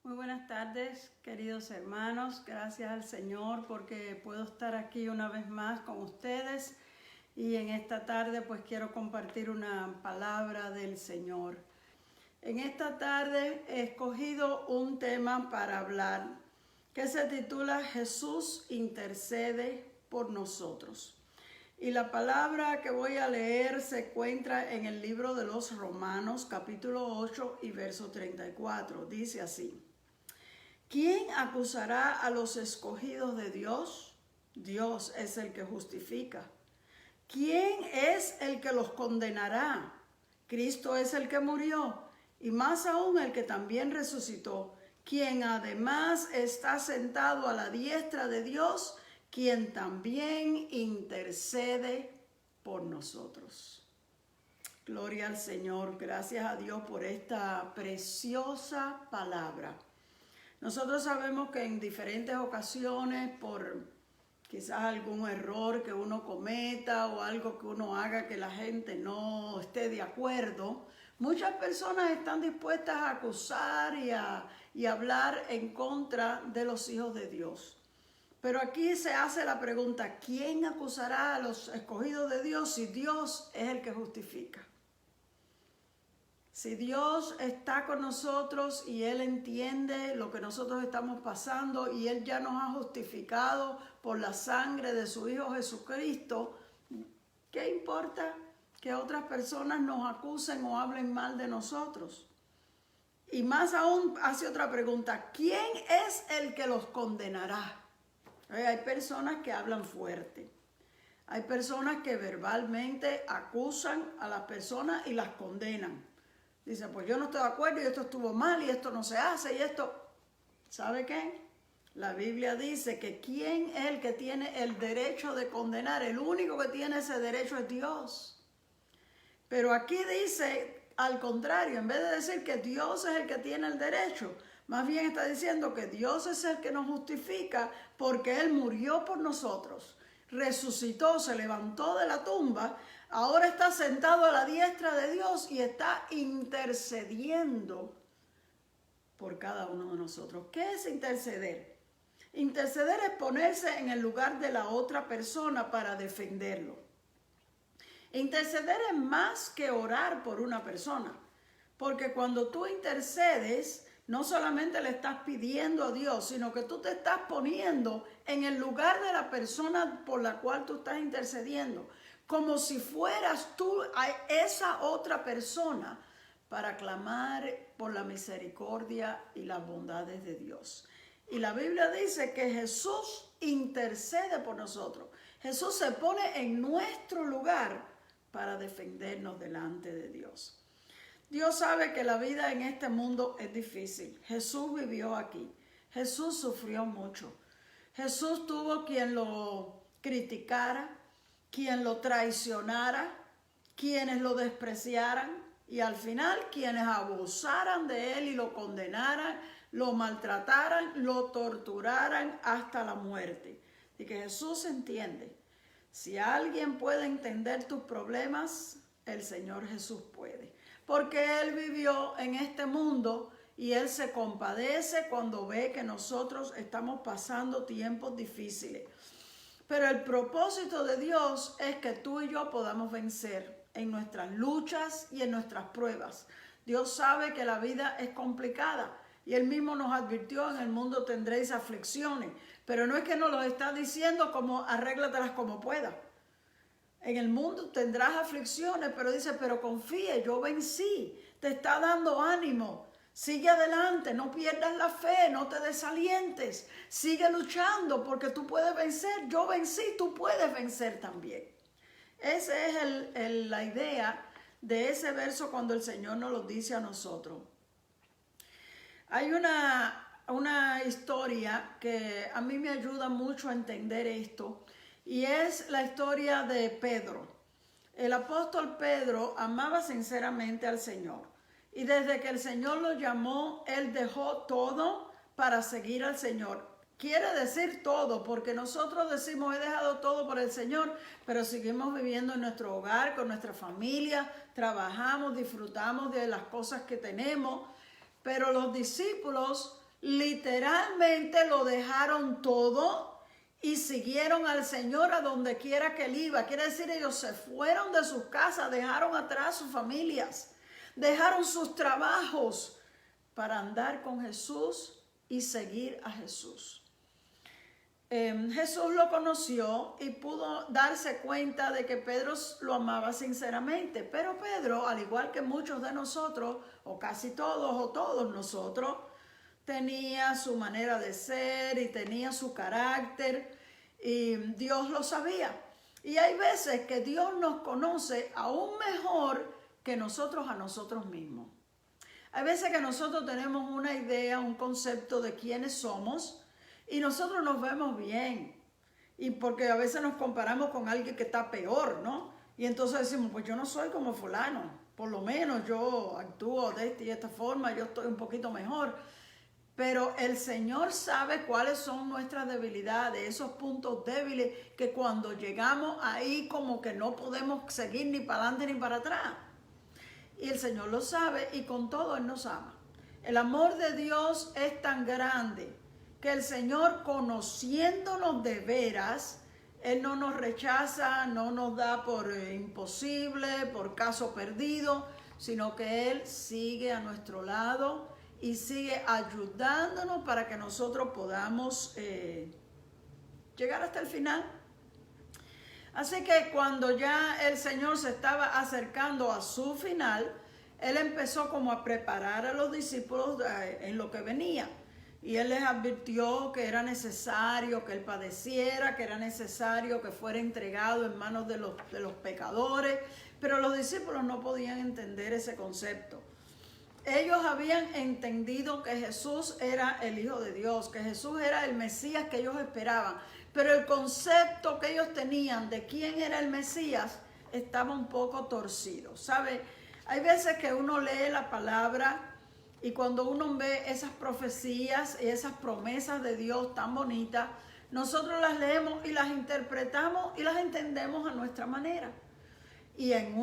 Muy buenas tardes, queridos hermanos. Gracias al Señor porque puedo estar aquí una vez más con ustedes. Y en esta tarde pues quiero compartir una palabra del Señor. En esta tarde he escogido un tema para hablar que se titula Jesús intercede por nosotros. Y la palabra que voy a leer se encuentra en el libro de los Romanos, capítulo 8 y verso 34. Dice así: ¿Quién acusará a los escogidos de Dios? Dios es el que justifica. ¿Quién es el que los condenará? Cristo es el que murió, y más aún el que también resucitó, quien además está sentado a la diestra de Dios, quien también intercede por nosotros. Gloria al Señor, gracias a Dios por esta preciosa palabra. Nosotros sabemos que en diferentes ocasiones, por quizás algún error que uno cometa o algo que uno haga que la gente no esté de acuerdo, muchas personas están dispuestas a acusar y hablar en contra de los hijos de Dios. Pero aquí se hace la pregunta: ¿quién acusará a los escogidos de Dios si Dios es el que justifica? Si Dios está con nosotros y Él entiende lo que nosotros estamos pasando y Él ya nos ha justificado por la sangre de su Hijo Jesucristo, ¿qué importa que otras personas nos acusen o hablen mal de nosotros? Y más aún hace otra pregunta: ¿quién es el que los condenará? Hay personas que hablan fuerte. Hay personas que verbalmente acusan a las personas y las condenan. Dice, pues yo no estoy de acuerdo y esto estuvo mal y esto no se hace y esto... ¿Sabe qué? La Biblia dice que ¿quién es el que tiene el derecho de condenar? El único que tiene ese derecho es Dios. Pero aquí dice al contrario, en vez de decir que Dios es el que tiene el derecho, más bien está diciendo que Dios es el que nos justifica porque Él murió por nosotros, resucitó, se levantó de la tumba, ahora está sentado a la diestra de Dios y está intercediendo por cada uno de nosotros. ¿Qué es interceder? Interceder es ponerse en el lugar de la otra persona para defenderlo. Interceder es más que orar por una persona, porque cuando tú intercedes, no solamente le estás pidiendo a Dios, sino que tú te estás poniendo en el lugar de la persona por la cual tú estás intercediendo, como si fueras tú a esa otra persona para clamar por la misericordia y las bondades de Dios. Y la Biblia dice que Jesús intercede por nosotros. Jesús se pone en nuestro lugar para defendernos delante de Dios. Dios sabe que la vida en este mundo es difícil. Jesús vivió aquí. Jesús sufrió mucho. Jesús tuvo quien lo criticara, quien lo traicionara, quienes lo despreciaran y al final quienes abusaran de él y lo condenaran, lo maltrataran, lo torturaran hasta la muerte. Y que Jesús entiende. Si alguien puede entender tus problemas, el Señor Jesús puede. Porque Él vivió en este mundo y Él se compadece cuando ve que nosotros estamos pasando tiempos difíciles. Pero el propósito de Dios es que tú y yo podamos vencer en nuestras luchas y en nuestras pruebas. Dios sabe que la vida es complicada y Él mismo nos advirtió: en el mundo tendréis aflicciones. Pero no es que nos lo está diciendo como arréglatelas como puedas. En el mundo tendrás aflicciones, pero dice, pero confíe, yo vencí. Te está dando ánimo. Sigue adelante, no pierdas la fe, no te desalientes. Sigue luchando porque tú puedes vencer. Yo vencí, tú puedes vencer también. Esa es la idea de ese verso cuando el Señor nos lo dice a nosotros. Hay una historia que a mí me ayuda mucho a entender esto. Y es la historia de Pedro. El apóstol Pedro amaba sinceramente al Señor. Y desde que el Señor lo llamó, él dejó todo para seguir al Señor. Quiere decir todo, porque nosotros decimos he dejado todo por el Señor, pero seguimos viviendo en nuestro hogar, con nuestra familia, trabajamos, disfrutamos de las cosas que tenemos. Pero los discípulos literalmente lo dejaron todo y siguieron al Señor a donde quiera que él iba. Quiere decir, ellos se fueron de sus casas, dejaron atrás sus familias, dejaron sus trabajos para andar con Jesús y seguir a Jesús. Jesús lo conoció y pudo darse cuenta de que Pedro lo amaba sinceramente. Pero Pedro, al igual que muchos de nosotros, o casi todos o todos nosotros, tenía su manera de ser y tenía su carácter, y Dios lo sabía. Y hay veces que Dios nos conoce aún mejor que nosotros a nosotros mismos. Hay veces que nosotros tenemos una idea, un concepto de quiénes somos, y nosotros nos vemos bien. Y porque a veces nos comparamos con alguien que está peor, ¿no? Y entonces decimos, pues yo no soy como fulano. Por lo menos yo actúo de esta y esta forma, yo estoy un poquito mejor. Pero el Señor sabe cuáles son nuestras debilidades, esos puntos débiles que cuando llegamos ahí como que no podemos seguir ni para adelante ni para atrás. Y el Señor lo sabe y con todo Él nos ama. El amor de Dios es tan grande que el Señor, conociéndonos de veras, Él no nos rechaza, no nos da por imposible, por caso perdido, sino que Él sigue a nuestro lado y sigue ayudándonos para que nosotros podamos llegar hasta el final. Así que cuando ya el Señor se estaba acercando a su final, Él empezó como a preparar a los discípulos en lo que venía. Y Él les advirtió que era necesario que Él padeciera, que era necesario que fuera entregado en manos de los pecadores. Pero los discípulos no podían entender ese concepto. Ellos habían entendido que Jesús era el Hijo de Dios, que Jesús era el Mesías que ellos esperaban. Pero el concepto que ellos tenían de quién era el Mesías estaba un poco torcido. ¿Sabe? Hay veces que uno lee la palabra y cuando uno ve esas profecías y esas promesas de Dios tan bonitas, nosotros las leemos y las interpretamos y las entendemos a nuestra manera. Y en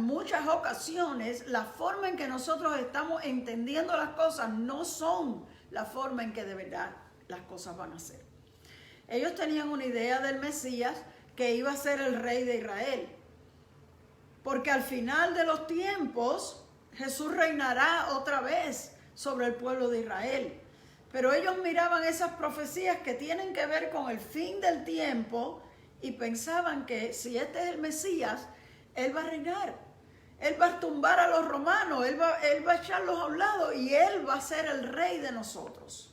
muchas ocasiones, la forma en que nosotros estamos entendiendo las cosas no son la forma en que de verdad las cosas van a ser. Ellos tenían una idea del Mesías que iba a ser el rey de Israel. Porque al final de los tiempos, Jesús reinará otra vez sobre el pueblo de Israel. Pero ellos miraban esas profecías que tienen que ver con el fin del tiempo y pensaban que si este es el Mesías, Él va a reinar. Él va a tumbar a los romanos, Él va a echarlos a un lado y Él va a ser el rey de nosotros.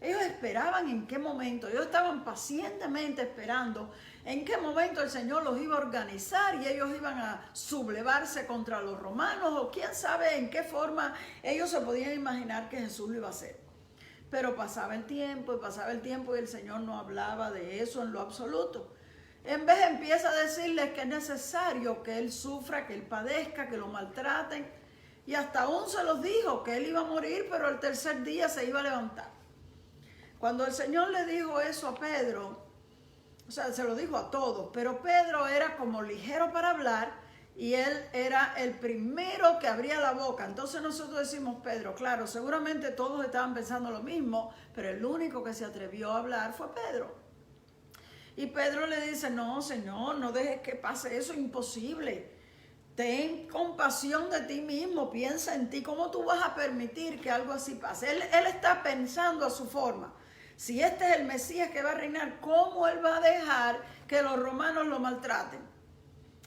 Ellos esperaban en qué momento, ellos estaban pacientemente esperando en qué momento el Señor los iba a organizar y ellos iban a sublevarse contra los romanos, o quién sabe en qué forma ellos se podían imaginar que Jesús lo iba a hacer. Pero pasaba el tiempo y el Señor no hablaba de eso en lo absoluto. En vez empieza a decirles que es necesario que Él sufra, que Él padezca, que lo maltraten, y hasta aún se los dijo que Él iba a morir, pero al tercer día se iba a levantar. Cuando el Señor le dijo eso a Pedro, o sea, se lo dijo a todos, pero Pedro era como ligero para hablar y él era el primero que abría la boca. Entonces nosotros decimos, Pedro, claro, seguramente todos estaban pensando lo mismo, pero el único que se atrevió a hablar fue Pedro. Y Pedro le dice, no, Señor, no dejes que pase eso, imposible. Ten compasión de ti mismo, piensa en ti, ¿cómo tú vas a permitir que algo así pase? Él está pensando a su forma. Si este es el Mesías que va a reinar, ¿cómo Él va a dejar que los romanos lo maltraten?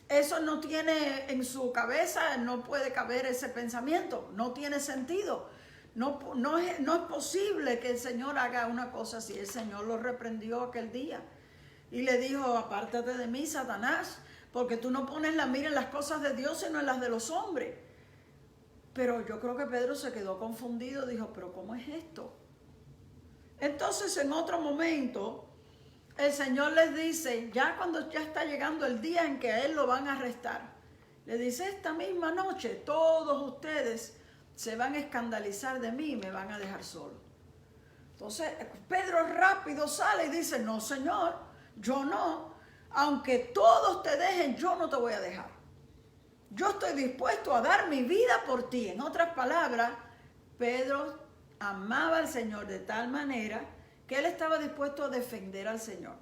Eso no tiene en su cabeza, no puede caber ese pensamiento, no tiene sentido. No es posible que el Señor haga una cosa así. El Señor lo reprendió aquel día y le dijo, apártate de mí, Satanás, porque tú no pones la mira en las cosas de Dios, sino en las de los hombres. Pero yo creo que Pedro se quedó confundido, dijo, pero ¿cómo es esto? Entonces en otro momento el Señor les dice, ya cuando ya está llegando el día en que a Él lo van a arrestar, le dice, esta misma noche todos ustedes se van a escandalizar de mí y me van a dejar solo. Entonces Pedro rápido sale y dice, no, Señor, yo no, aunque todos te dejen, yo no te voy a dejar. Yo estoy dispuesto a dar mi vida por ti. En otras palabras, Pedro amaba al Señor de tal manera que él estaba dispuesto a defender al Señor.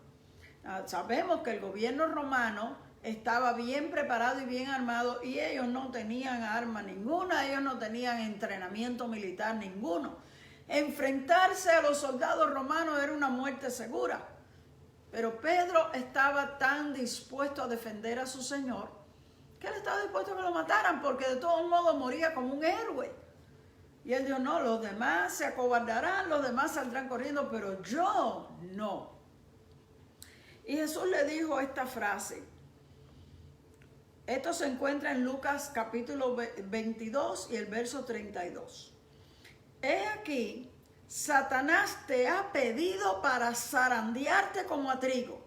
Sabemos que el gobierno romano estaba bien preparado y bien armado y ellos no tenían arma ninguna, ellos no tenían entrenamiento militar ninguno. Enfrentarse a los soldados romanos era una muerte segura. Pero Pedro estaba tan dispuesto a defender a su Señor que él estaba dispuesto a que lo mataran porque de todos modos moría como un héroe. Y él dijo, no, los demás se acobardarán, los demás saldrán corriendo, pero yo no. Y Jesús le dijo esta frase. Esto se encuentra en Lucas capítulo 22 y el verso 32. He aquí, Satanás te ha pedido para zarandearte como a trigo,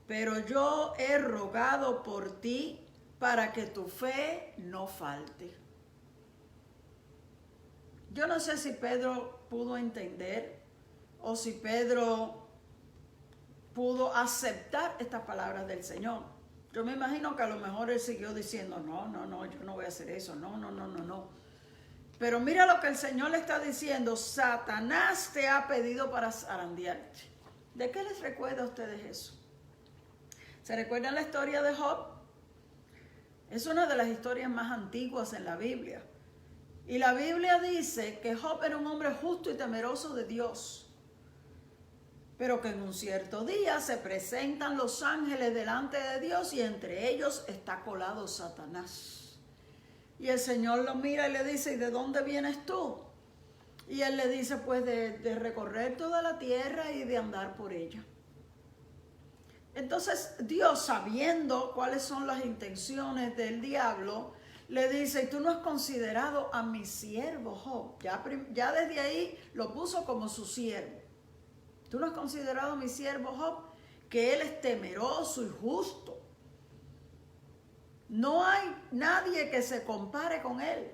pero yo he rogado por ti para que tu fe no falte. Yo no sé si Pedro pudo entender o si Pedro pudo aceptar estas palabras del Señor. Yo me imagino que a lo mejor él siguió diciendo, no, yo no voy a hacer eso, no. Pero mira lo que el Señor le está diciendo, Satanás te ha pedido para zarandearte. ¿De qué les recuerda a ustedes eso? ¿Se recuerdan la historia de Job? Es una de las historias más antiguas en la Biblia. Y la Biblia dice que Job era un hombre justo y temeroso de Dios. Pero que en un cierto día se presentan los ángeles delante de Dios y entre ellos está colado Satanás. Y el Señor lo mira y le dice, ¿y de dónde vienes tú? Y él le dice, pues de recorrer toda la tierra y de andar por ella. Entonces Dios, sabiendo cuáles son las intenciones del diablo, le dice, ¿y tú no has considerado a mi siervo Job? Ya desde ahí lo puso como su siervo. ¿Tú no has considerado a mi siervo Job? Que él es temeroso y justo. No hay nadie que se compare con él.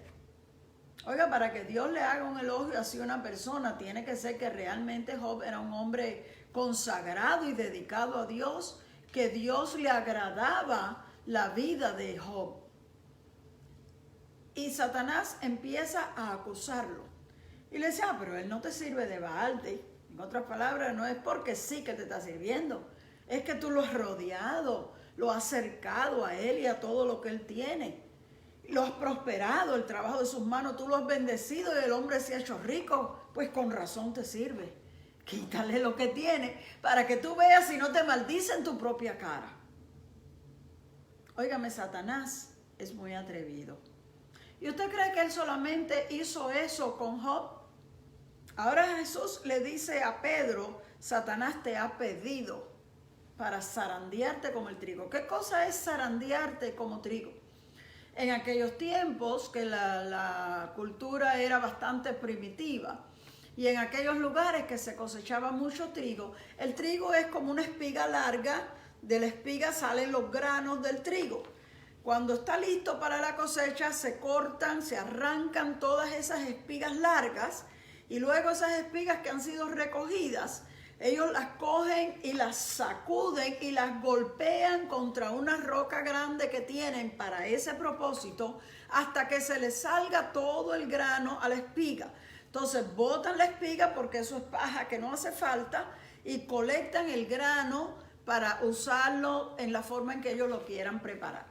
Oiga, para que Dios le haga un elogio así a una persona, tiene que ser que realmente Job era un hombre consagrado y dedicado a Dios, que Dios le agradaba la vida de Job. Y Satanás empieza a acusarlo. Y le dice, pero él no te sirve de balde. En otras palabras, no es porque sí que te está sirviendo. Es que tú lo has rodeado, lo has acercado a él y a todo lo que él tiene. Lo has prosperado, el trabajo de sus manos, tú lo has bendecido y el hombre se ha hecho rico. Pues con razón te sirve. Quítale lo que tiene para que tú veas si no te maldice en tu propia cara. Óigame, Satanás es muy atrevido. ¿Y usted cree que él solamente hizo eso con Job? Ahora Jesús le dice a Pedro, Satanás te ha pedido para zarandearte como el trigo. ¿Qué cosa es zarandearte como trigo? En aquellos tiempos que la cultura era bastante primitiva y en aquellos lugares que se cosechaba mucho trigo, el trigo es como una espiga larga, de la espiga salen los granos del trigo. Cuando está listo para la cosecha se cortan, se arrancan todas esas espigas largas y luego esas espigas que han sido recogidas, ellos las cogen y las sacuden y las golpean contra una roca grande que tienen para ese propósito hasta que se les salga todo el grano a la espiga. Entonces botan la espiga porque eso es paja que no hace falta y colectan el grano para usarlo en la forma en que ellos lo quieran preparar.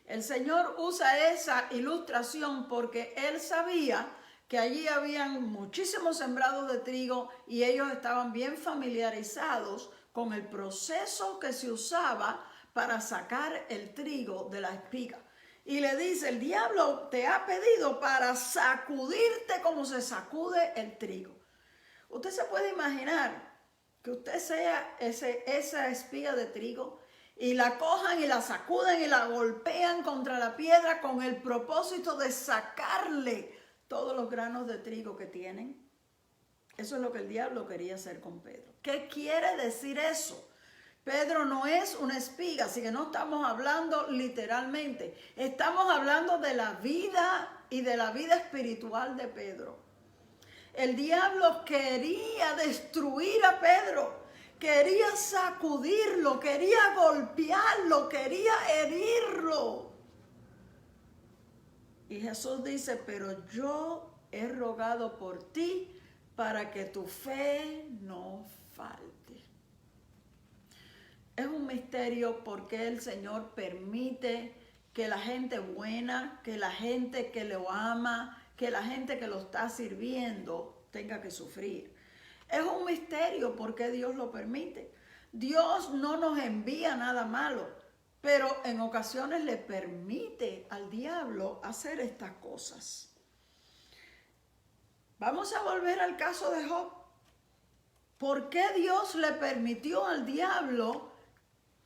El Señor usa esa ilustración porque Él sabía que allí habían muchísimos sembrados de trigo y ellos estaban bien familiarizados con el proceso que se usaba para sacar el trigo de la espiga. Y le dice, el diablo te ha pedido para sacudirte como se sacude el trigo. Usted se puede imaginar que usted sea esa espiga de trigo y la cojan y la sacuden y la golpean contra la piedra con el propósito de sacarle todos los granos de trigo que tienen. Eso es lo que el diablo quería hacer con Pedro. ¿Qué quiere decir eso? Pedro no es una espiga, así que no estamos hablando literalmente. Estamos hablando de la vida y de la vida espiritual de Pedro. El diablo quería destruir a Pedro, quería sacudirlo, quería golpearlo, quería herirlo. Y Jesús dice, pero yo he rogado por ti para que tu fe no falte. Es un misterio por qué el Señor permite que la gente buena, que la gente que lo ama, que la gente que lo está sirviendo tenga que sufrir. Es un misterio por qué Dios lo permite. Dios no nos envía nada malo, pero en ocasiones le permite al diablo hacer estas cosas. Vamos a volver al caso de Job. ¿Por qué Dios le permitió al diablo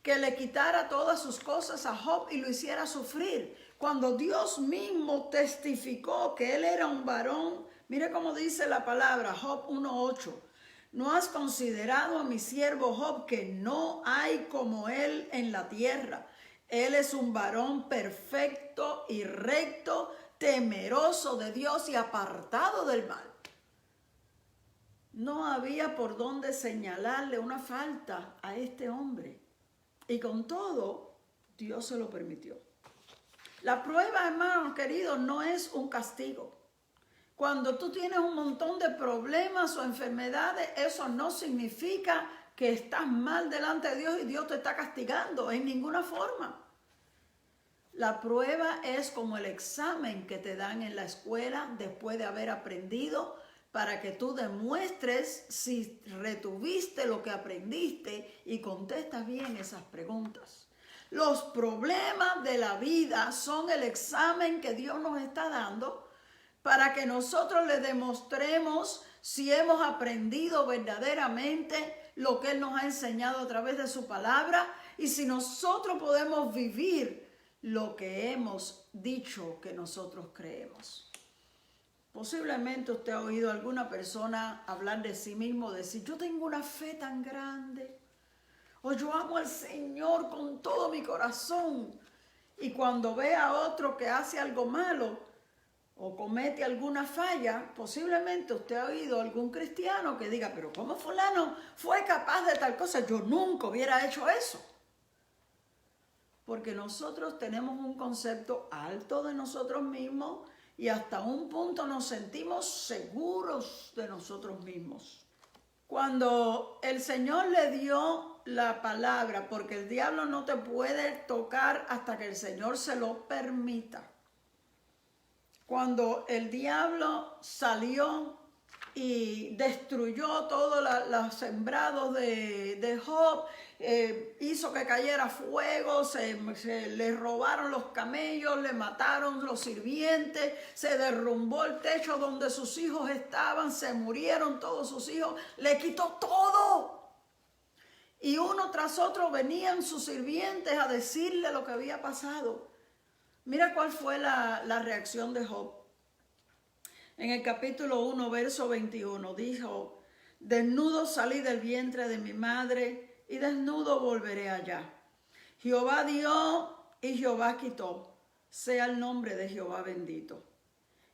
que le quitara todas sus cosas a Job y lo hiciera sufrir? Cuando Dios mismo testificó que él era un varón, mire cómo dice la palabra, Job 1:8. ¿No has considerado a mi siervo Job, que no hay como él en la tierra? Él es un varón perfecto y recto, temeroso de Dios y apartado del mal. No había por dónde señalarle una falta a este hombre. Y con todo, Dios se lo permitió. La prueba, hermanos queridos, no es un castigo. Cuando tú tienes un montón de problemas o enfermedades, eso no significa que estás mal delante de Dios y Dios te está castigando en ninguna forma. La prueba es como el examen que te dan en la escuela después de haber aprendido, para que tú demuestres si retuviste lo que aprendiste y contestas bien esas preguntas. Los problemas de la vida son el examen que Dios nos está dando para que nosotros le demostremos si hemos aprendido verdaderamente lo que Él nos ha enseñado a través de su palabra y si nosotros podemos vivir lo que hemos dicho que nosotros creemos. Posiblemente usted ha oído a alguna persona hablar de sí mismo, decir, yo tengo una fe tan grande, o yo amo al Señor con todo mi corazón. Y cuando ve a otro que hace algo malo o comete alguna falla, posiblemente usted ha oído a algún cristiano que diga, pero ¿cómo fulano fue capaz de tal cosa? Yo nunca hubiera hecho eso. Porque nosotros tenemos un concepto alto de nosotros mismos y hasta un punto nos sentimos seguros de nosotros mismos. Cuando el Señor le dio la palabra, porque el diablo no te puede tocar hasta que el Señor se lo permita. Cuando el diablo salió y destruyó todos los sembrados de Job, hizo que cayera fuego, se le robaron los camellos, le mataron los sirvientes, se derrumbó el techo donde sus hijos estaban, se murieron todos sus hijos, le quitó todo. Y uno tras otro venían sus sirvientes a decirle lo que había pasado. Mira cuál fue la reacción de Job. En el capítulo 1, verso 21, dijo, desnudo salí del vientre de mi madre y desnudo volveré allá. Jehová dio y Jehová quitó. Sea el nombre de Jehová bendito.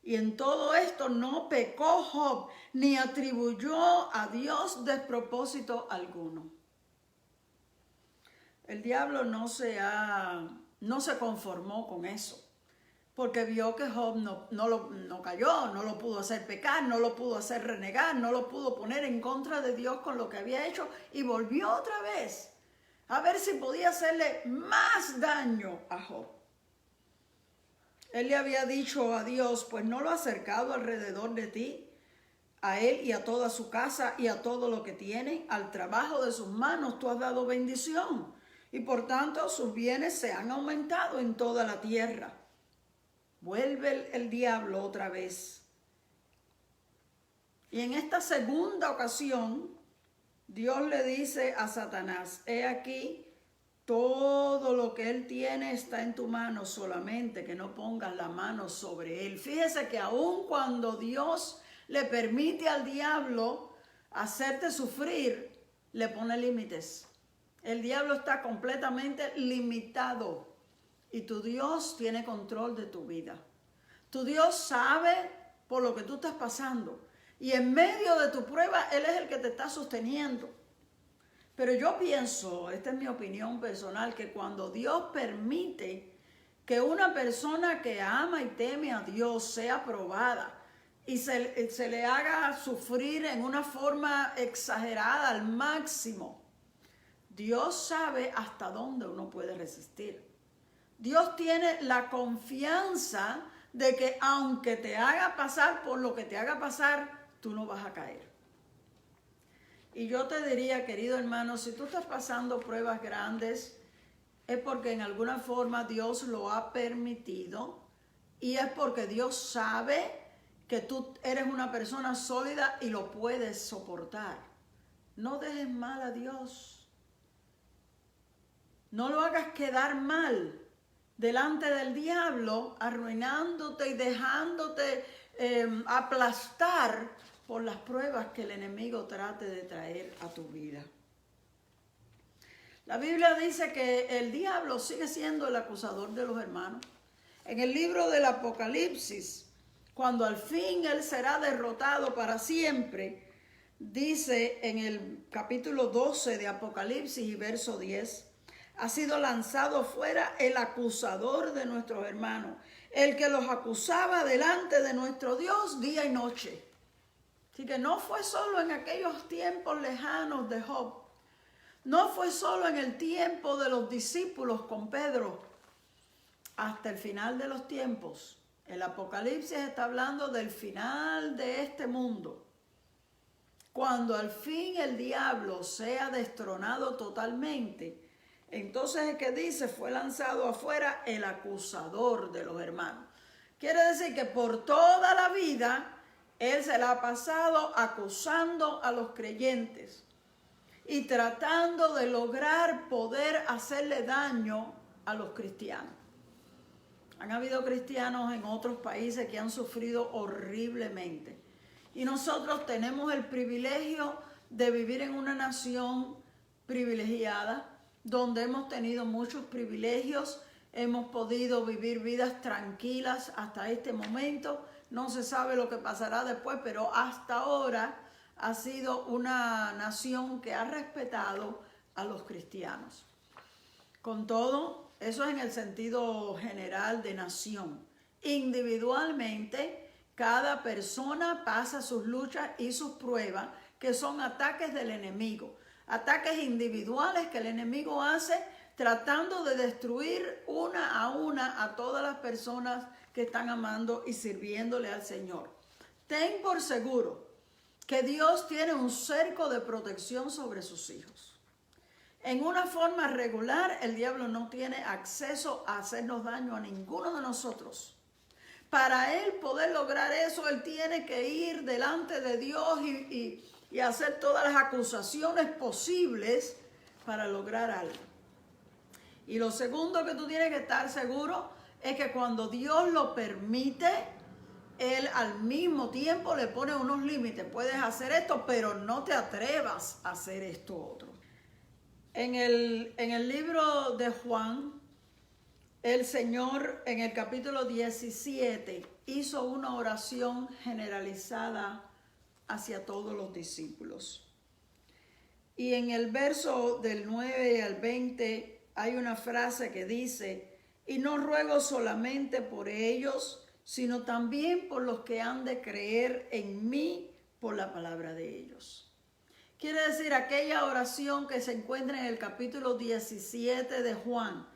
Y en todo esto no pecó Job, ni atribuyó a Dios despropósito alguno. El diablo no se conformó con eso. Porque vio que Job no cayó, no lo pudo hacer pecar, no lo pudo hacer renegar, no lo pudo poner en contra de Dios con lo que había hecho y volvió otra vez a ver si podía hacerle más daño a Job. Él le había dicho a Dios, pues no lo ha acercado alrededor de ti, a él y a toda su casa y a todo lo que tiene, al trabajo de sus manos tú has dado bendición y por tanto sus bienes se han aumentado en toda la tierra. Vuelve el diablo otra vez. Y en esta segunda ocasión, Dios le dice a Satanás, he aquí, todo lo que él tiene está en tu mano, solamente que no pongas la mano sobre él. Fíjese que aun cuando Dios le permite al diablo hacerte sufrir, le pone límites. El diablo está completamente limitado. Y tu Dios tiene control de tu vida. Tu Dios sabe por lo que tú estás pasando. Y en medio de tu prueba, Él es el que te está sosteniendo. Pero yo pienso, esta es mi opinión personal, que cuando Dios permite que una persona que ama y teme a Dios sea probada y se le haga sufrir en una forma exagerada al máximo, Dios sabe hasta dónde uno puede resistir. Dios tiene la confianza de que aunque te haga pasar por lo que te haga pasar, tú no vas a caer. Y yo te diría, querido hermano, si tú estás pasando pruebas grandes, es porque en alguna forma Dios lo ha permitido y es porque Dios sabe que tú eres una persona sólida y lo puedes soportar. No dejes mal a Dios. No lo hagas quedar mal delante del diablo, arruinándote y dejándote aplastar por las pruebas que el enemigo trate de traer a tu vida. La Biblia dice que el diablo sigue siendo el acusador de los hermanos. En el libro del Apocalipsis, cuando al fin él será derrotado para siempre, dice en el capítulo 12 de Apocalipsis y verso 10, ha sido lanzado fuera el acusador de nuestros hermanos, el que los acusaba delante de nuestro Dios día y noche. Así que no fue solo en aquellos tiempos lejanos de Job, no fue solo en el tiempo de los discípulos con Pedro, hasta el final de los tiempos. El Apocalipsis está hablando del final de este mundo. Cuando al fin el diablo sea destronado totalmente, entonces es que dice, fue lanzado afuera el acusador de los hermanos. Quiere decir que por toda la vida él se la ha pasado acusando a los creyentes y tratando de lograr poder hacerle daño a los cristianos. Han habido cristianos en otros países que han sufrido horriblemente. Y nosotros tenemos el privilegio de vivir en una nación privilegiada, donde hemos tenido muchos privilegios, hemos podido vivir vidas tranquilas hasta este momento. No se sabe lo que pasará después, pero hasta ahora ha sido una nación que ha respetado a los cristianos. Con todo, eso es en el sentido general de nación. Individualmente, cada persona pasa sus luchas y sus pruebas, que son ataques del enemigo. Ataques individuales que el enemigo hace tratando de destruir una a todas las personas que están amando y sirviéndole al Señor. Ten por seguro que Dios tiene un cerco de protección sobre sus hijos. En una forma regular, el diablo no tiene acceso a hacernos daño a ninguno de nosotros. Para él poder lograr eso, él tiene que ir delante de Dios y hacer todas las acusaciones posibles para lograr algo. Y lo segundo que tú tienes que estar seguro es que cuando Dios lo permite, Él al mismo tiempo le pone unos límites. Puedes hacer esto, pero no te atrevas a hacer esto otro. En el libro de Juan, el Señor en el capítulo 17 hizo una oración generalizada hacia todos los discípulos. Y en el verso del 9 al 20 hay una frase que dice, y no ruego solamente por ellos, sino también por los que han de creer en mí por la palabra de ellos. Quiere decir, aquella oración que se encuentra en el capítulo 17 de Juan,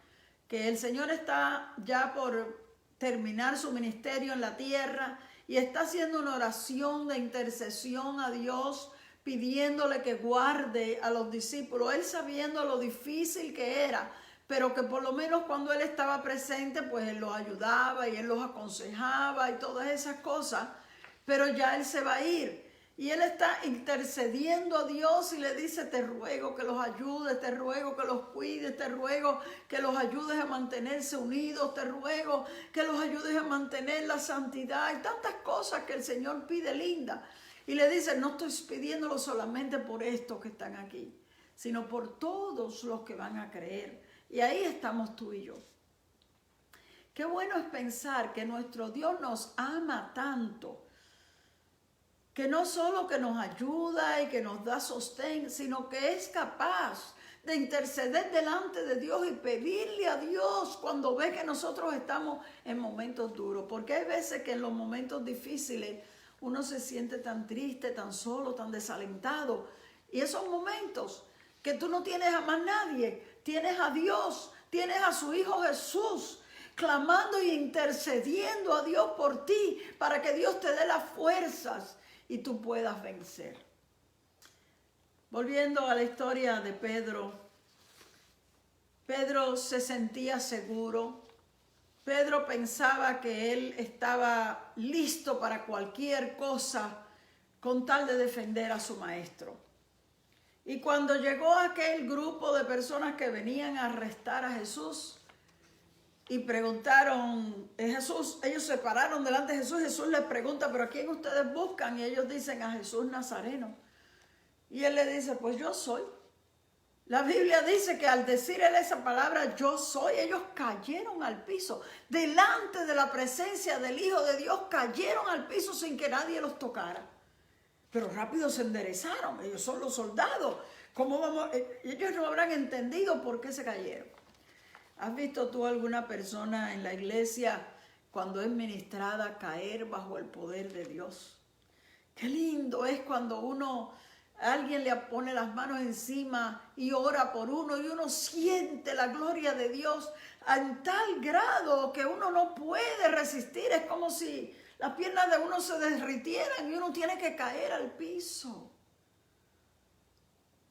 que el Señor está ya por terminar su ministerio en la tierra y está haciendo una oración de intercesión a Dios, pidiéndole que guarde a los discípulos, él sabiendo lo difícil que era, pero que por lo menos cuando él estaba presente, pues él los ayudaba y él los aconsejaba y todas esas cosas, pero ya él se va a ir. Y él está intercediendo a Dios y le dice, te ruego que los ayudes, te ruego que los cuides, te ruego que los ayudes a mantenerse unidos, te ruego que los ayudes a mantener la santidad y tantas cosas que el Señor pide linda. Y le dice, no estoy pidiéndolo solamente por estos que están aquí, sino por todos los que van a creer. Y ahí estamos tú y yo. Qué bueno es pensar que nuestro Dios nos ama tanto, que no solo que nos ayuda y que nos da sostén, sino que es capaz de interceder delante de Dios y pedirle a Dios cuando ve que nosotros estamos en momentos duros. Porque hay veces que en los momentos difíciles uno se siente tan triste, tan solo, tan desalentado. Y esos momentos que tú no tienes a más nadie, tienes a Dios, tienes a su Hijo Jesús, clamando y intercediendo a Dios por ti, para que Dios te dé las fuerzas y tú puedas vencer. Volviendo a la historia de Pedro, Pedro se sentía seguro. Pedro pensaba que él estaba listo para cualquier cosa con tal de defender a su maestro. Y cuando llegó aquel grupo de personas que venían a arrestar a Jesús y preguntaron, Jesús, ellos se pararon delante de Jesús, Jesús les pregunta, ¿pero a quién ustedes buscan? Y ellos dicen, a Jesús Nazareno. Y él le dice, pues yo soy. La Biblia dice que al decir él esa palabra, yo soy, ellos cayeron al piso. Delante de la presencia del Hijo de Dios, cayeron al piso sin que nadie los tocara. Pero rápido se enderezaron, ellos son los soldados. ¿Cómo vamos? Ellos no habrán entendido por qué se cayeron. ¿Has visto tú alguna persona en la iglesia cuando es ministrada caer bajo el poder de Dios? Qué lindo es cuando alguien le pone las manos encima y ora por uno y uno siente la gloria de Dios en tal grado que uno no puede resistir. Es como si las piernas de uno se derritieran y uno tiene que caer al piso.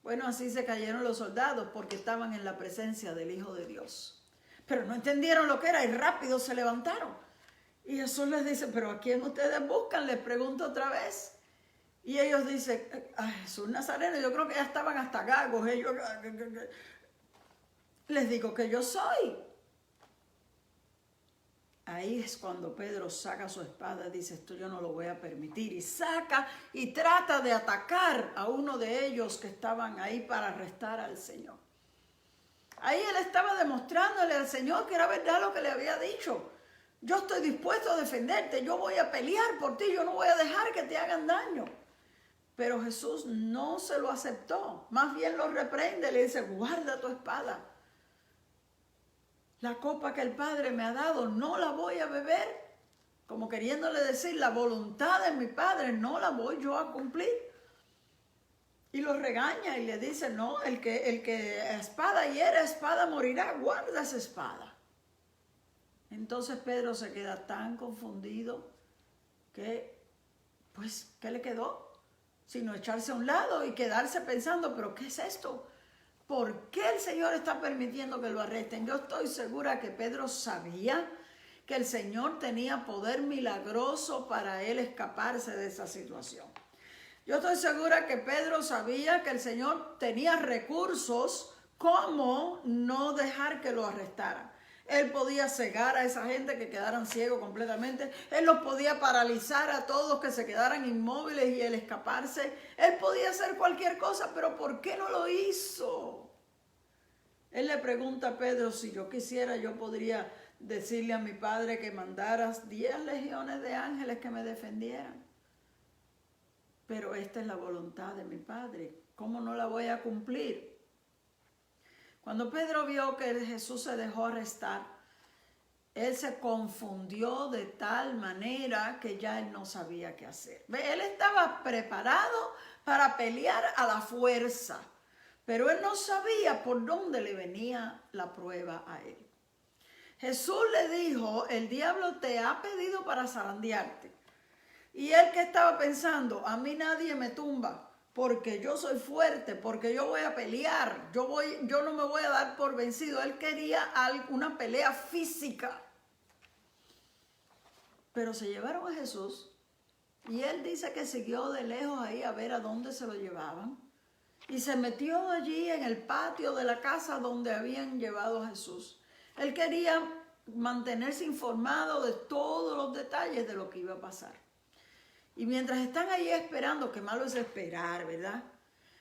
Bueno, así se cayeron los soldados porque estaban en la presencia del Hijo de Dios. Pero no entendieron lo que era y rápido se levantaron. Y Jesús les dice, ¿pero a quién ustedes buscan? Les pregunto otra vez. Y ellos dicen, Jesús Nazareno, yo creo que ya estaban hasta gagos. Ellos, les digo que yo soy. Ahí es cuando Pedro saca su espada y dice, esto yo no lo voy a permitir. Y saca y trata de atacar a uno de ellos que estaban ahí para arrestar al Señor. Ahí él estaba demostrándole al Señor que era verdad lo que le había dicho. Yo estoy dispuesto a defenderte, yo voy a pelear por ti, yo no voy a dejar que te hagan daño. Pero Jesús no se lo aceptó, más bien lo reprende, le dice, guarda tu espada. La copa que el Padre me ha dado no la voy a beber, como queriéndole decir, la voluntad de mi Padre no la voy yo a cumplir. Y lo regaña y le dice, no, el que a espada hiera, espada morirá, guarda esa espada. Entonces Pedro se queda tan confundido que, pues, ¿qué le quedó? Sino echarse a un lado y quedarse pensando, ¿pero qué es esto? ¿Por qué el Señor está permitiendo que lo arresten? Yo estoy segura que Pedro sabía que el Señor tenía poder milagroso para él escaparse de esa situación. Yo estoy segura que Pedro sabía que el Señor tenía recursos como no dejar que lo arrestaran. Él podía cegar a esa gente que quedaran ciegos completamente. Él los podía paralizar a todos que se quedaran inmóviles y él escaparse. Él podía hacer cualquier cosa, pero ¿por qué no lo hizo? Él le pregunta a Pedro, si yo quisiera, yo podría decirle a mi Padre que mandaras 10 legiones de ángeles que me defendieran. Pero esta es la voluntad de mi Padre. ¿Cómo no la voy a cumplir? Cuando Pedro vio que Jesús se dejó arrestar, él se confundió de tal manera que ya él no sabía qué hacer. Él estaba preparado para pelear a la fuerza, pero él no sabía por dónde le venía la prueba a él. Jesús le dijo, el diablo te ha pedido para zarandearte. Y él que estaba pensando, a mí nadie me tumba, porque yo soy fuerte, porque yo voy a pelear, yo no me voy a dar por vencido. Él quería una pelea física. Pero se llevaron a Jesús y él dice que siguió de lejos ahí a ver a dónde se lo llevaban. Y se metió allí en el patio de la casa donde habían llevado a Jesús. Él quería mantenerse informado de todos los detalles de lo que iba a pasar. Y mientras están ahí esperando, qué malo es esperar, ¿verdad?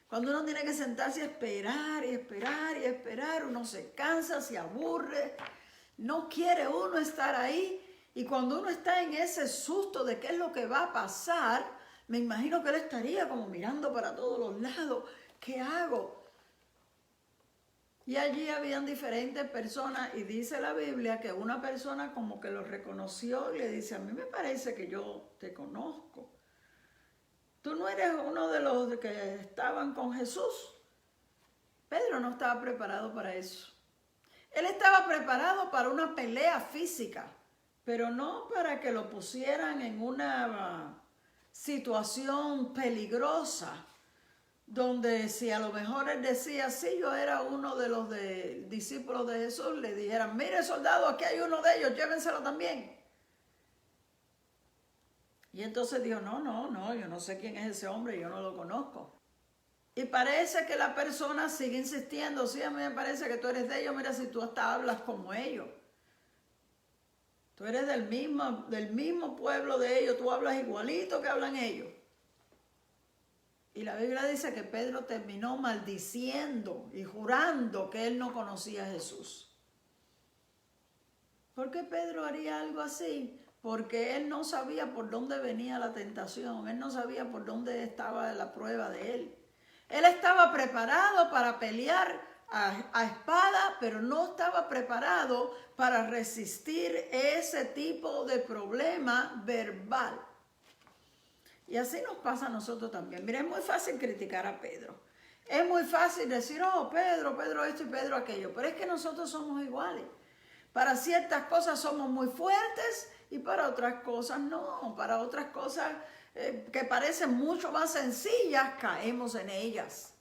Cuando uno tiene que sentarse a esperar y esperar y esperar, uno se cansa, se aburre, no quiere uno estar ahí. Y cuando uno está en ese susto de qué es lo que va a pasar, me imagino que él estaría como mirando para todos los lados. ¿Qué hago? Y allí habían diferentes personas y dice la Biblia que una persona como que lo reconoció y le dice, a mí me parece que yo te conozco. Tú no eres uno de los que estaban con Jesús. Pedro no estaba preparado para eso. Él estaba preparado para una pelea física, pero no para que lo pusieran en una situación peligrosa, donde si a lo mejor él decía, sí, yo era uno de los discípulos de Jesús, le dijeran, mire soldado, aquí hay uno de ellos, llévenselo también. Y entonces dijo, no, yo no sé quién es ese hombre, yo no lo conozco. Y parece que la persona sigue insistiendo, sí, a mí me parece que tú eres de ellos, mira si tú hasta hablas como ellos. Tú eres del mismo pueblo de ellos, tú hablas igualito que hablan ellos. Y la Biblia dice que Pedro terminó maldiciendo y jurando que él no conocía a Jesús. ¿Por qué Pedro haría algo así? Porque él no sabía por dónde venía la tentación, él no sabía por dónde estaba la prueba de él. Él estaba preparado para pelear a espada, pero no estaba preparado para resistir ese tipo de problema verbal. Y así nos pasa a nosotros también. Mira, es muy fácil criticar a Pedro. Es muy fácil decir, oh, Pedro esto y Pedro aquello. Pero es que nosotros somos iguales. Para ciertas cosas somos muy fuertes y para otras cosas no. Para otras cosas que parecen mucho más sencillas, caemos en ellas.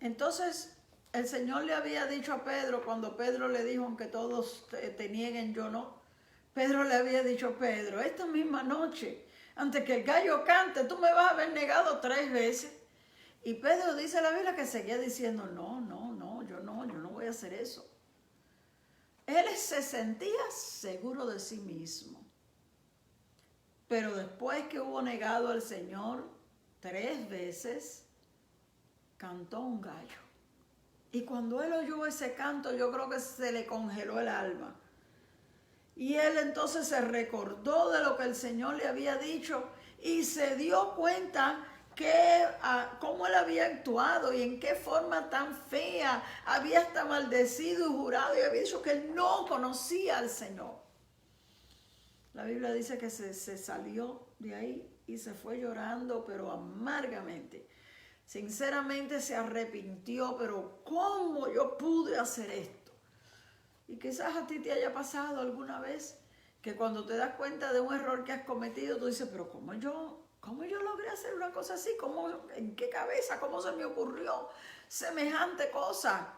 Entonces, el Señor le había dicho a Pedro, cuando Pedro le dijo, aunque todos te nieguen, yo no. Pedro le había dicho, Pedro, esta misma noche, antes que el gallo cante, tú me vas a haber negado 3 veces. Y Pedro dice la Biblia que seguía diciendo, no, yo no voy a hacer eso. Él se sentía seguro de sí mismo. Pero después que hubo negado al Señor 3 veces, cantó un gallo. Y cuando él oyó ese canto, yo creo que se le congeló el alma. Y él entonces se recordó de lo que el Señor le había dicho y se dio cuenta que cómo él había actuado y en qué forma tan fea había hasta maldecido y jurado y había dicho que él no conocía al Señor. La Biblia dice que se salió de ahí y se fue llorando, pero amargamente. Sinceramente se arrepintió, pero ¿cómo yo pude hacer esto? Y quizás a ti te haya pasado alguna vez que cuando te das cuenta de un error que has cometido, tú dices, pero ¿cómo yo logré hacer una cosa así? ¿En qué cabeza? ¿Cómo se me ocurrió semejante cosa?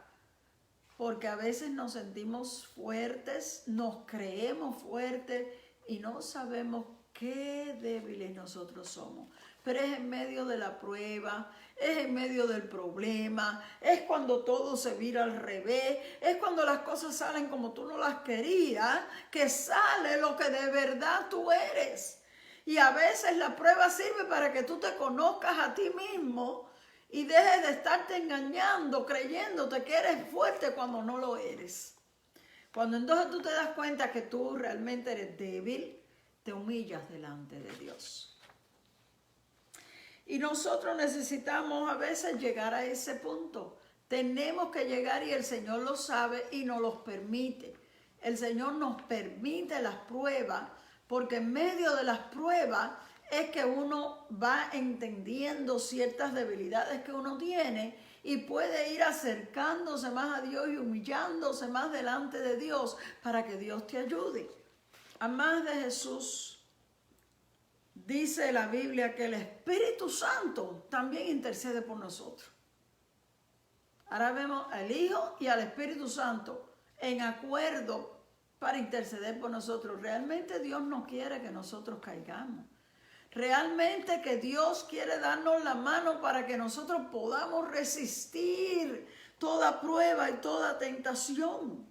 Porque a veces nos sentimos fuertes, nos creemos fuertes y no sabemos qué débiles nosotros somos. Pero es en medio de la prueba, es en medio del problema, es cuando todo se vira al revés, es cuando las cosas salen como tú no las querías, que sale lo que de verdad tú eres. Y a veces la prueba sirve para que tú te conozcas a ti mismo y dejes de estarte engañando, creyéndote que eres fuerte cuando no lo eres. Cuando entonces tú te das cuenta que tú realmente eres débil, te humillas delante de Dios. Y nosotros necesitamos a veces llegar a ese punto. Tenemos que llegar y el Señor lo sabe y nos los permite. El Señor nos permite las pruebas porque en medio de las pruebas es que uno va entendiendo ciertas debilidades que uno tiene y puede ir acercándose más a Dios y humillándose más delante de Dios para que Dios te ayude. Además de Jesús, dice la Biblia que el Espíritu Santo también intercede por nosotros. Ahora vemos al Hijo y al Espíritu Santo en acuerdo para interceder por nosotros. Realmente Dios no quiere que nosotros caigamos. Realmente que Dios quiere darnos la mano para que nosotros podamos resistir toda prueba y toda tentación.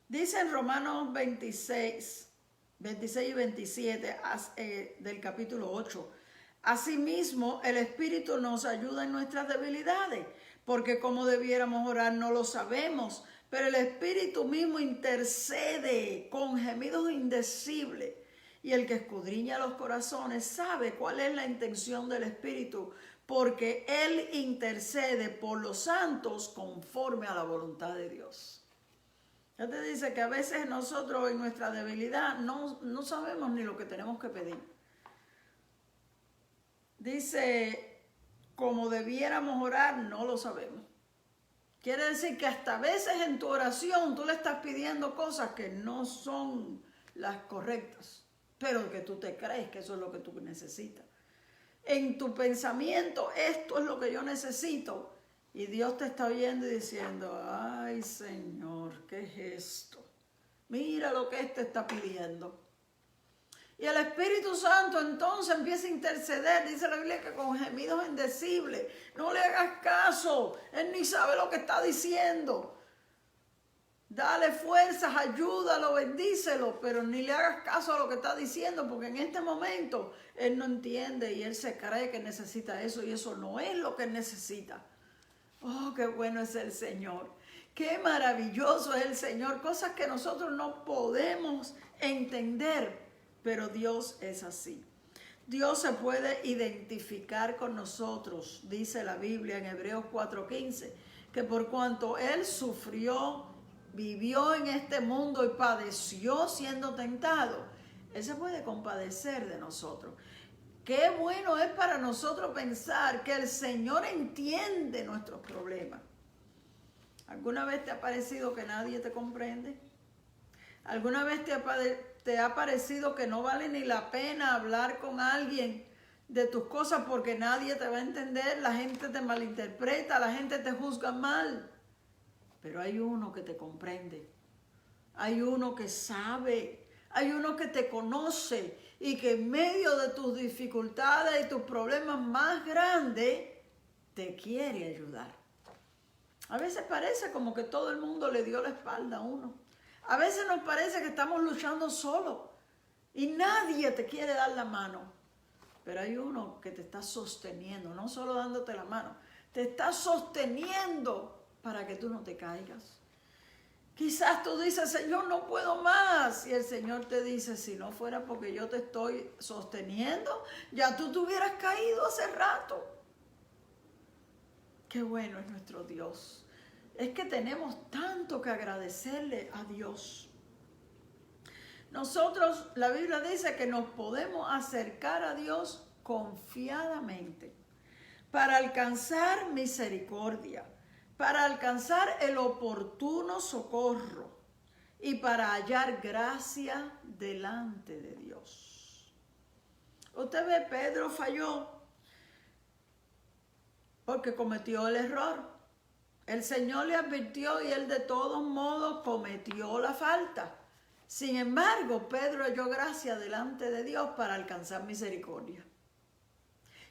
Dice en Romanos 26 y 27 del capítulo 8. Asimismo, el Espíritu nos ayuda en nuestras debilidades, porque como debiéramos orar no lo sabemos, pero el Espíritu mismo intercede con gemidos indecibles. Y el que escudriña los corazones sabe cuál es la intención del Espíritu, porque Él intercede por los santos conforme a la voluntad de Dios. Ya te dice que a veces nosotros en nuestra debilidad no sabemos ni lo que tenemos que pedir. dice, como debiéramos orar, no lo sabemos. Quiere decir que hasta a veces en tu oración tú le estás pidiendo cosas que no son las correctas, pero que tú te crees que eso es lo que tú necesitas. En tu pensamiento, esto es lo que yo necesito. Y Dios te está oyendo y diciendo, ay Señor, ¿qué es esto? Mira lo que este está pidiendo. Y el Espíritu Santo entonces empieza a interceder. Dice la Biblia que con gemidos indecibles. No le hagas caso. Él ni sabe lo que está diciendo. Dale fuerzas, ayúdalo, bendícelo. Pero ni le hagas caso a lo que está diciendo. Porque en este momento él no entiende y él se cree que necesita eso. Y eso no es lo que él necesita. Oh, qué bueno es el Señor. Qué maravilloso es el Señor. Cosas que nosotros no podemos entender. Pero Dios es así. Dios se puede identificar con nosotros, dice la Biblia en Hebreos 4:15, que por cuanto Él sufrió, vivió en este mundo y padeció siendo tentado, Él se puede compadecer de nosotros. Qué bueno es para nosotros pensar que el Señor entiende nuestros problemas. ¿Alguna vez te ha parecido que nadie te comprende? ¿Alguna vez te ha parecido que no vale ni la pena hablar con alguien de tus cosas porque nadie te va a entender? La gente te malinterpreta, la gente te juzga mal. Pero hay uno que te comprende. Hay uno que sabe. Hay uno que te conoce y que en medio de tus dificultades y tus problemas más grandes te quiere ayudar. A veces parece como que todo el mundo le dio la espalda a uno. A veces nos parece que estamos luchando solo y nadie te quiere dar la mano. Pero hay uno que te está sosteniendo, no solo dándote la mano, te está sosteniendo para que tú no te caigas. Quizás tú dices, Señor, no puedo más. Y el Señor te dice, si no fuera porque yo te estoy sosteniendo, ya tú te hubieras caído hace rato. Qué bueno es nuestro Dios. Es que tenemos tanto que agradecerle a Dios. Nosotros, la Biblia dice que nos podemos acercar a Dios confiadamente para alcanzar misericordia, para alcanzar el oportuno socorro y para hallar gracia delante de Dios. Usted ve, Pedro falló porque cometió el error. El Señor le advirtió y él de todos modos cometió la falta. Sin embargo, Pedro halló gracia delante de Dios para alcanzar misericordia.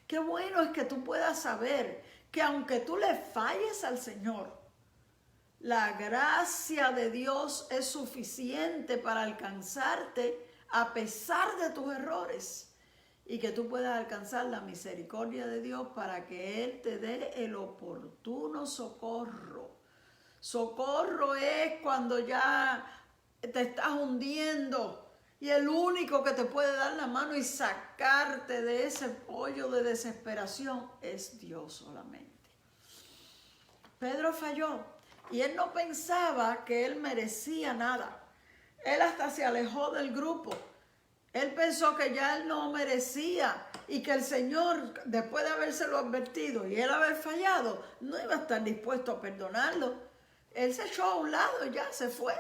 Qué bueno es que tú puedas saber que aunque tú le falles al Señor, la gracia de Dios es suficiente para alcanzarte a pesar de tus errores. Y que tú puedas alcanzar la misericordia de Dios para que Él te dé el oportuno socorro. Socorro es cuando ya te estás hundiendo y el único que te puede dar la mano y sacarte de ese hoyo de desesperación es Dios solamente. Pedro falló y él no pensaba que él merecía nada. Él hasta se alejó del grupo. Él pensó que ya él no merecía y que el Señor, después de habérselo advertido y él haber fallado, no iba a estar dispuesto a perdonarlo. Él se echó a un lado y ya se fue.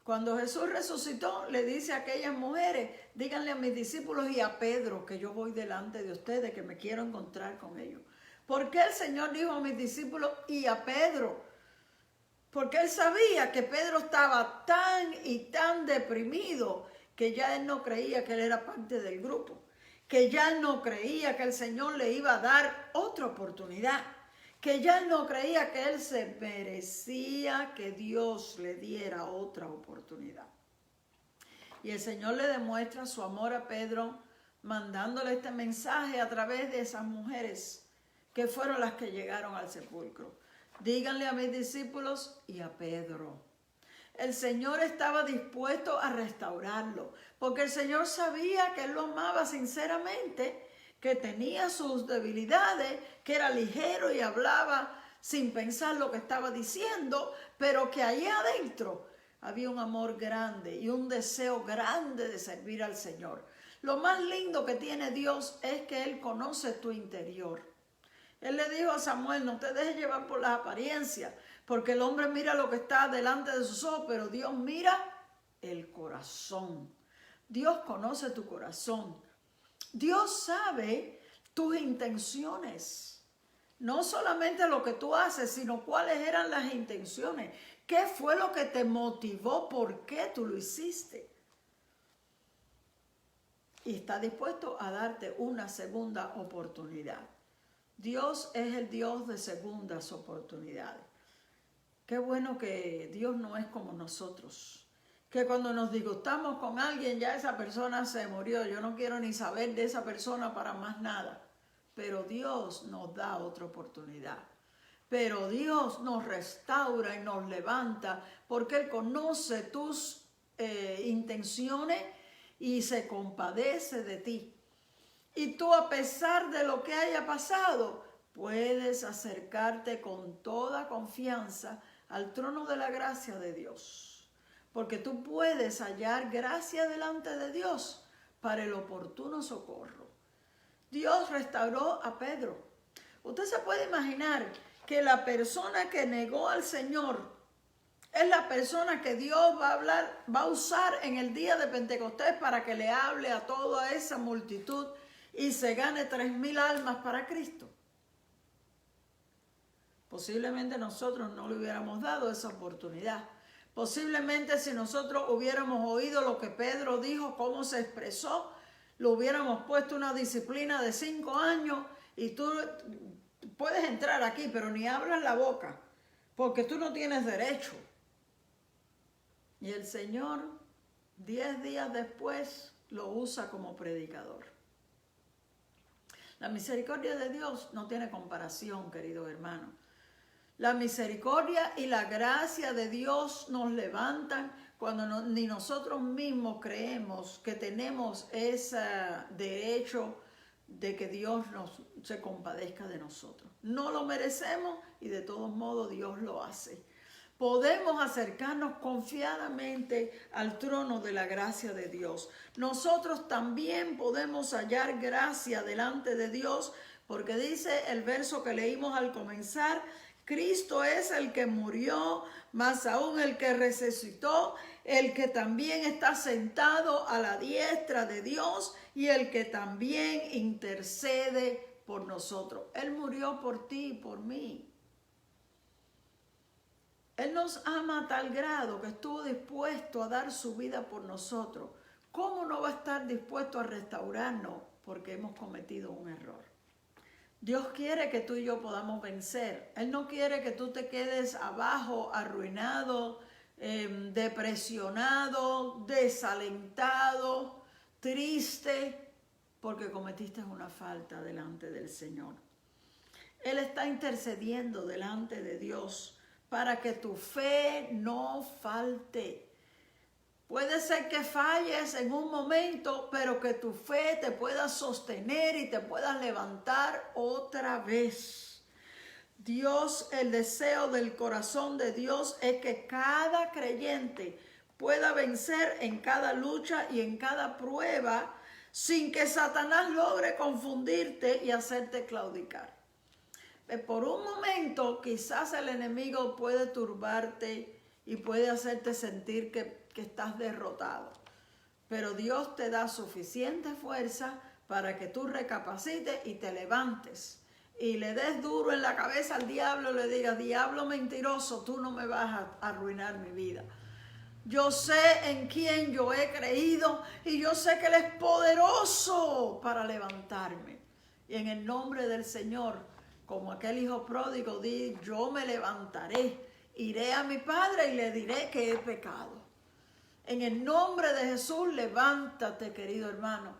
Cuando Jesús resucitó, le dice a aquellas mujeres, díganle a mis discípulos y a Pedro que yo voy delante de ustedes, que me quiero encontrar con ellos. ¿Por qué el Señor dijo a mis discípulos y a Pedro? Porque él sabía que Pedro estaba tan y tan deprimido que ya él no creía que él era parte del grupo, que ya él no creía que el Señor le iba a dar otra oportunidad, que ya él no creía que él se merecía que Dios le diera otra oportunidad. Y el Señor le demuestra su amor a Pedro mandándole este mensaje a través de esas mujeres que fueron las que llegaron al sepulcro. Díganle a mis discípulos y a Pedro. El Señor estaba dispuesto a restaurarlo, porque el Señor sabía que él lo amaba sinceramente, que tenía sus debilidades, que era ligero y hablaba sin pensar lo que estaba diciendo, pero que allá adentro había un amor grande y un deseo grande de servir al Señor. Lo más lindo que tiene Dios es que Él conoce tu interior. Él le dijo a Samuel, no te dejes llevar por las apariencias, porque el hombre mira lo que está delante de sus ojos, pero Dios mira el corazón. Dios conoce tu corazón. Dios sabe tus intenciones. No solamente lo que tú haces, sino cuáles eran las intenciones. ¿Qué fue lo que te motivó? ¿Por qué tú lo hiciste? Y está dispuesto a darte una segunda oportunidad. Dios es el Dios de segundas oportunidades. Qué bueno que Dios no es como nosotros. Que cuando nos disgustamos con alguien, ya esa persona se murió. Yo no quiero ni saber de esa persona para más nada. Pero Dios nos da otra oportunidad. Pero Dios nos restaura y nos levanta porque Él conoce tus intenciones y se compadece de ti. Y tú, a pesar de lo que haya pasado, puedes acercarte con toda confianza al trono de la gracia de Dios. Porque tú puedes hallar gracia delante de Dios para el oportuno socorro. Dios restauró a Pedro. Usted se puede imaginar que la persona que negó al Señor es la persona que Dios va a usar en el día de Pentecostés para que le hable a toda esa multitud y se gane 3,000 almas para Cristo. Posiblemente nosotros no le hubiéramos dado esa oportunidad. Posiblemente si nosotros hubiéramos oído lo que Pedro dijo, cómo se expresó, lo hubiéramos puesto una disciplina de 5 años y tú puedes entrar aquí, pero ni abras la boca, porque tú no tienes derecho. Y el Señor, 10 días después, lo usa como predicador. La misericordia de Dios no tiene comparación, querido hermano. La misericordia y la gracia de Dios nos levantan cuando ni nosotros mismos creemos que tenemos ese derecho de que Dios se compadezca de nosotros. No lo merecemos y de todos modos Dios lo hace. Podemos acercarnos confiadamente al trono de la gracia de Dios. Nosotros también podemos hallar gracia delante de Dios, porque dice el verso que leímos al comenzar: Cristo es el que murió, más aún el que resucitó, el que también está sentado a la diestra de Dios y el que también intercede por nosotros. Él murió por ti y por mí. Él nos ama a tal grado que estuvo dispuesto a dar su vida por nosotros. ¿Cómo no va a estar dispuesto a restaurarnos porque hemos cometido un error? Dios quiere que tú y yo podamos vencer. Él no quiere que tú te quedes abajo, arruinado, depresionado, desalentado, triste, porque cometiste una falta delante del Señor. Él está intercediendo delante de Dios para que tu fe no falte. Puede ser que falles en un momento, pero que tu fe te pueda sostener y te puedas levantar otra vez. Dios, el deseo del corazón de Dios es que cada creyente pueda vencer en cada lucha y en cada prueba sin que Satanás logre confundirte y hacerte claudicar. Por un momento quizás el enemigo puede turbarte y puede hacerte sentir que estás derrotado. Pero Dios te da suficiente fuerza para que tú recapacites y te levantes. Y le des duro en la cabeza al diablo y le digas: diablo mentiroso, tú no me vas a arruinar mi vida. Yo sé en quién yo he creído y yo sé que Él es poderoso para levantarme. Y en el nombre del Señor, como aquel hijo pródigo, di: yo me levantaré, iré a mi padre y le diré que he pecado. En el nombre de Jesús, levántate, querido hermano.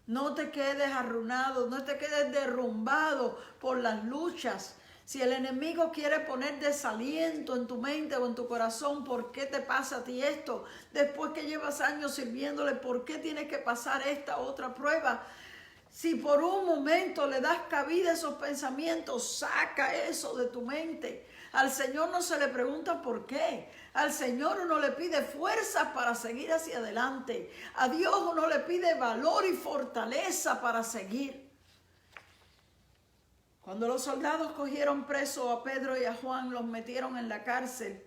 No te quedes arruinado, no te quedes derrumbado por las luchas. Si el enemigo quiere poner desaliento en tu mente o en tu corazón, ¿por qué te pasa a ti esto? Después que llevas años sirviéndole, ¿por qué tienes que pasar esta otra prueba? Si por un momento le das cabida a esos pensamientos, saca eso de tu mente. Al Señor no se le pregunta por qué. Al Señor uno le pide fuerzas para seguir hacia adelante. A Dios uno le pide valor y fortaleza para seguir. Cuando los soldados cogieron preso a Pedro y a Juan, los metieron en la cárcel.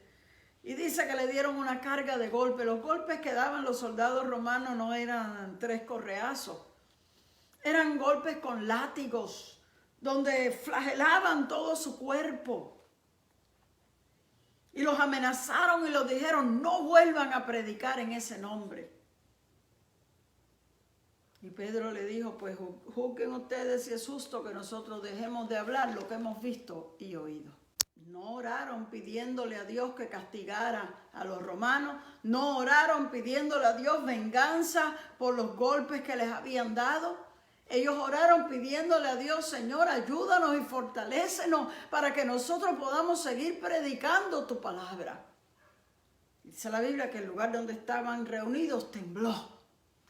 Y dice que le dieron una carga de golpes. Los golpes que daban los soldados romanos no eran 3 correazos. Eran golpes con látigos, donde flagelaban todo su cuerpo. Y los amenazaron y los dijeron, no vuelvan a predicar en ese nombre. Y Pedro le dijo, pues juzguen ustedes si es justo que nosotros dejemos de hablar lo que hemos visto y oído. No oraron pidiéndole a Dios que castigara a los romanos. No oraron pidiéndole a Dios venganza por los golpes que les habían dado. Ellos oraron pidiéndole a Dios, Señor, ayúdanos y fortalécenos para que nosotros podamos seguir predicando tu palabra. Dice la Biblia que el lugar donde estaban reunidos tembló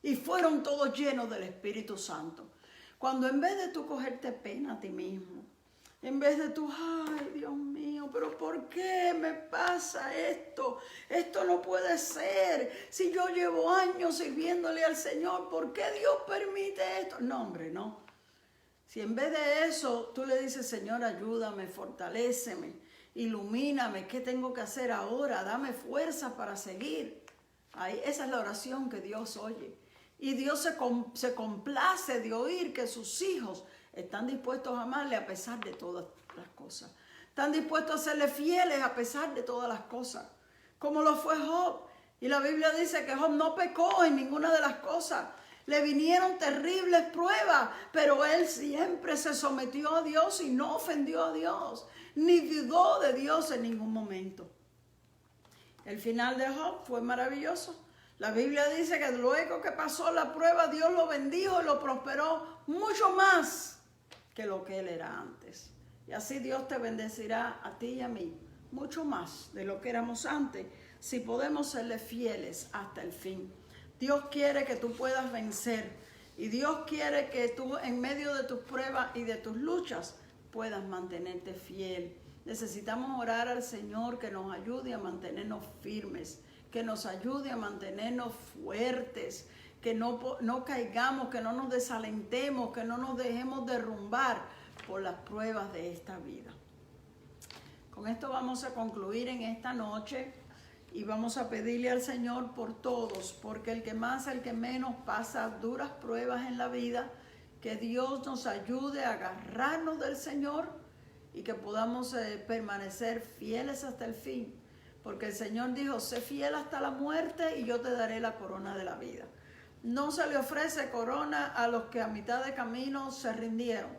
y fueron todos llenos del Espíritu Santo. Cuando en vez de tú cogerte pena a ti mismo, en vez de tú, ay Dios mío, pero ¿por qué me pasa esto? Esto no puede ser. Si yo llevo años sirviéndole al Señor, ¿por qué Dios permite esto? No, hombre, no. Si en vez de eso tú le dices, Señor, ayúdame, fortaléceme, ilumíname, ¿qué tengo que hacer ahora? Dame fuerza para seguir. Ahí, esa es la oración que Dios oye. Y Dios se complace de oír que sus hijos están dispuestos a amarle a pesar de todas las cosas. Están dispuestos a serle fieles a pesar de todas las cosas. Como lo fue Job. Y la Biblia dice que Job no pecó en ninguna de las cosas. Le vinieron terribles pruebas, pero él siempre se sometió a Dios y no ofendió a Dios. Ni dudó de Dios en ningún momento. El final de Job fue maravilloso. La Biblia dice que luego que pasó la prueba, Dios lo bendijo y lo prosperó mucho más que lo que él era antes. Y así Dios te bendecirá a ti y a mí, mucho más de lo que éramos antes, si podemos serle fieles hasta el fin. Dios quiere que tú puedas vencer y Dios quiere que tú en medio de tus pruebas y de tus luchas puedas mantenerte fiel. Necesitamos orar al Señor que nos ayude a mantenernos firmes, que nos ayude a mantenernos fuertes, que no caigamos, que no nos desalentemos, que no nos dejemos derrumbar por las pruebas de esta vida. Con esto vamos a concluir en esta noche y vamos a pedirle al Señor por todos, porque el que más, el que menos pasa duras pruebas en la vida, que Dios nos ayude a agarrarnos del Señor y que podamos permanecer fieles hasta el fin, porque el Señor dijo, sé fiel hasta la muerte y yo te daré la corona de la vida. No se le ofrece corona a los que a mitad de camino se rindieron.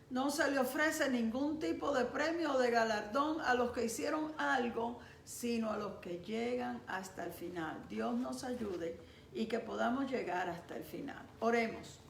No se le ofrece ningún tipo de premio o de galardón a los que hicieron algo, sino a los que llegan hasta el final. Dios nos ayude y que podamos llegar hasta el final. Oremos.